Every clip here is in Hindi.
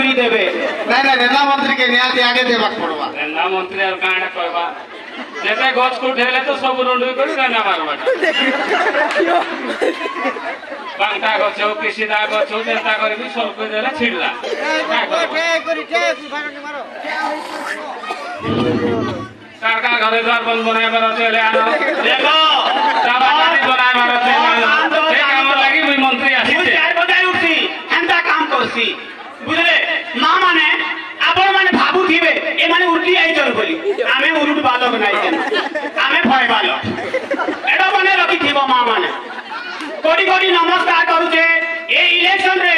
मंत्री देवे नहीं नहीं नेता मंत्री के निहाती आगे देवाक पड़वा नेता मंत्री और कांडा कहबा जेते गछ को ढेले तो सब रुंडुई करी गाना मारबा बांटा गछ हो कृषिदा गछ हो नेता करी भी सब को देला छिड़ला सरकार घरे द्वार बंद बनाइबार चले आनो देखो चाबाटी बनाइबार चले आनो ए काम लागि मुई मंत्री आसी 4 बजे उठी हेंता काम करसी बुझले मां माने आपण माने भाबू थिबे ए माने उठी आई चल बोली आमे उरुट बालक नाही केन आमे भय बालक एडा माने रखी थिबो मां माने कोडी कोडी नमस्कार करूचे ए इलेक्शन रे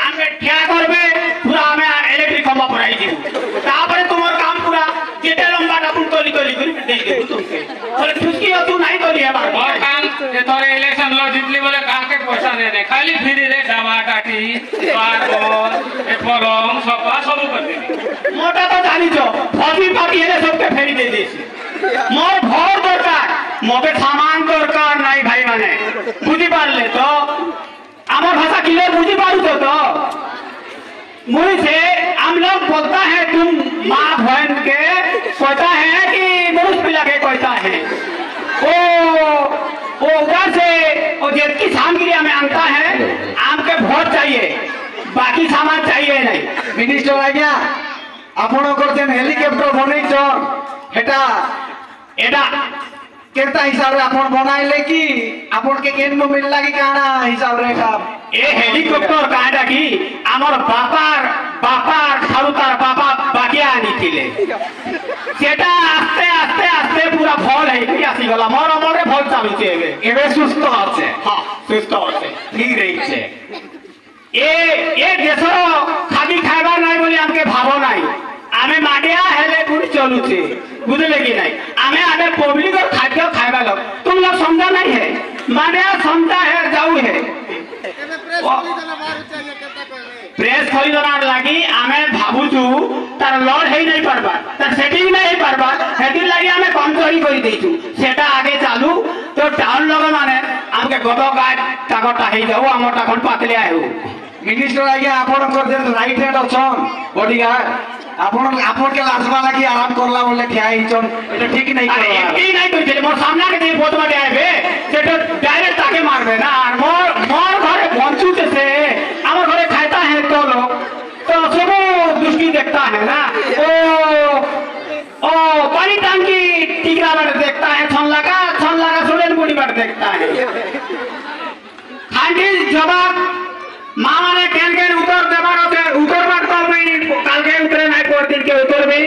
आमे ठिया करबे पूरा आमे इलेक्ट्रिक खंबा पराई दिबु तापरे तुमर काम पूरा जेते लंबा डापुन तोली तोली करी दे देबु तुमके तोले ठुसकी तू नाही तोली हेबार और काम जे तोरे इलेक्शन लो जितली बोले काके पैसा दे दे खाली फ्री रे डाबा टाटी बार बोल ए पलंग सोफा सब कर दे मोटा तो जानी जो फौजी पार्टी है सबके फेरी दे देसी मोर भर दरकार मोबे सामान दरकार नहीं भाई माने बुझी पारले तो आमर भाषा किले बुझी पारू तो मुझे से हम लोग बोलता है तुम माँ बहन के कहता है कि मनुष्य पिला के कहता है वो उधर से वो जेट की सामग्री हमें आनता है आम के वोट चाहिए बाकी सामान चाहिए नहीं मिनिस्टर आज्ञा आपण करछन हेलीकॉप्टर बनैछन हेटा एटा केता हिसाब रे आपण बनाइले कि आपण के केन मिल लागी काना हिसाब रे का ए हेलीकॉप्टर काडा की हमर बापार खालुतार बापा बाकिया आनी थिले सेटा आस्ते आस्ते आस्ते पूरा फल है कि आसी गला मोर मोरे फल चालू छे एबे सुस्त আছে हां सुस्त আছে ठीक रही छे ए देशरो खाली खाइबा নাই বলি আমকে ভাবো নাই आमे माडिया हेले पूरी चलू छे बुझले कि नहीं आमे आने पब्लिक और खाद्य खाइबा लोग तुम लोग समझा नहीं है माडिया समझा है जाऊ है प्रेस खरीदना लगी आमे भाबुचु तार लॉर्ड है नहीं पारबा तार सेटिंग नहीं पारबा हेती लगी आमे कमजोरी करी देछु सेटा आगे चालू तो टाउन लोग माने हमके गदो गाय टागटा हे जाऊ हमटा कोन पातले आयो मिनिस्टर आज्ञा आपण करछन राइट हैंड अछन बॉडीगार्ड आपण के लाजवा लागी आराम करला बोले ठिया हिचन एटा ठीक नहीं करला एटी नहीं कइले मोर सामना के दे बहुत बड़े आबे सेटा डायरेक्ट ताके मारबे ना मोर घरे पहुंचू से हमर घरे खाता है तो लोग तो सब दृष्टि देखता है ना ओ पानी टंकी टिकरा बार देखता है छन लगा सुरेन बुड़ी बार देखता है खांडी जवाब मामा ने केन उतर देबार होते उतर बार तो मैं काल के उतरे नहीं पर दिन के उतर भी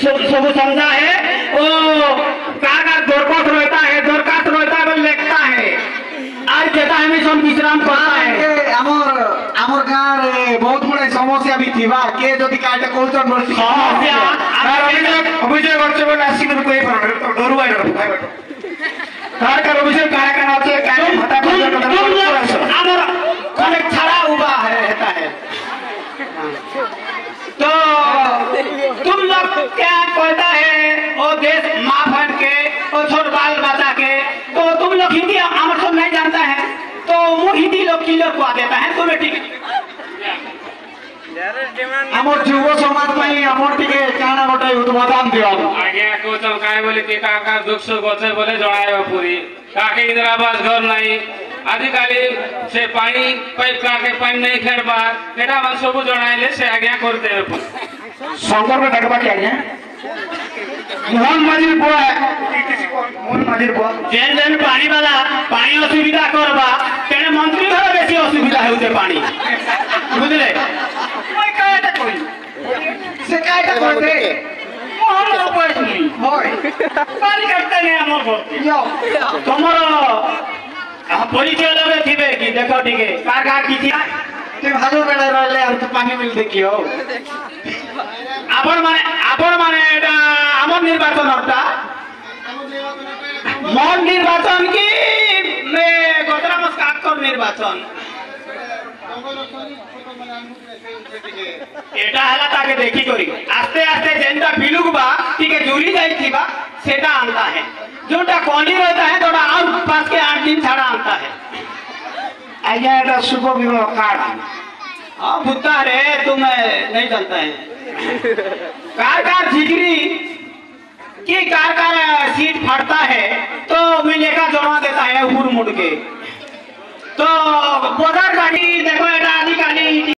सब समझा है ओ का दरखास्त रहता है लिखता है आज जेता हमें सब विश्राम करता है हमर गांव रे बहुत बड़े समस्या भी थीबा के जदी काटे कोचन बरसी समस्या अभिजय बच्चे बोले आसी को कोई पर डरू आइ रहो तार का अभिजय कार्यक्रम होते काटे भटा पर हमर कने छड़ा हुआ रहता है तो तुम लोग क्या कहता है वो देश माँ बहन के और छोट बाल बच्चा के तो तुम लोग हिंदी हमारे सब नहीं जानता है तो वो हिंदी लोग क्लियर को देता है तुम्हें ठीक हमर युव समाज में हमर टिके काना गोटे उद्बोधन दियो आज्ञा कोचन काय बोले ते काका दुख सुख गचे बोले जणायबा पूरी काके इंदिरा आवास घर नहीं आजिकाली से पानी पाइप काके पानी नहीं खेड़बा एटा मन सब जणाइले से आज्ञा करते शंकर में डकबा के आज्ञा मोहन माजिर बुआ मोहन माजिर बुआ जेन पानी वाला पानी असुविधा करबा तेने मंत्री घर बेसी असुविधा होते पानी बुझले कोई काटा कोई से काटा कोई दे मोहन ऊपर नहीं होय पानी काटते नहीं हमर यो तमरो परिचय लगे थिबे कि देखो ठीक है कार किछि ते भाजो बेला रहले और तो पानी मिल देखियो आपण माने एटा हमर निर्वाचन हरता मोर निर्वाचन की मैं गोदरा मस्कात कर निर्वाचन एटा हला ताके देखी करी आस्ते आस्ते जेंटा बिलुगबा ठीक जुरी जाइथिबा सेटा आनता है जोटा कोनी रहता है थोड़ा और 5 के 8 दिन छाड़ा आनता है आज्ञा एटा शुभ विवाह कार्ड हां बुत्ता रे तुम मैं नहीं जानता है। कार जिगरी कि कार सीट फाड़ता है तो मिलेगा जमा देता है ऊपर मुड़ के। तो बोधर गाड़ी देखो, এটা आदि गाड़ी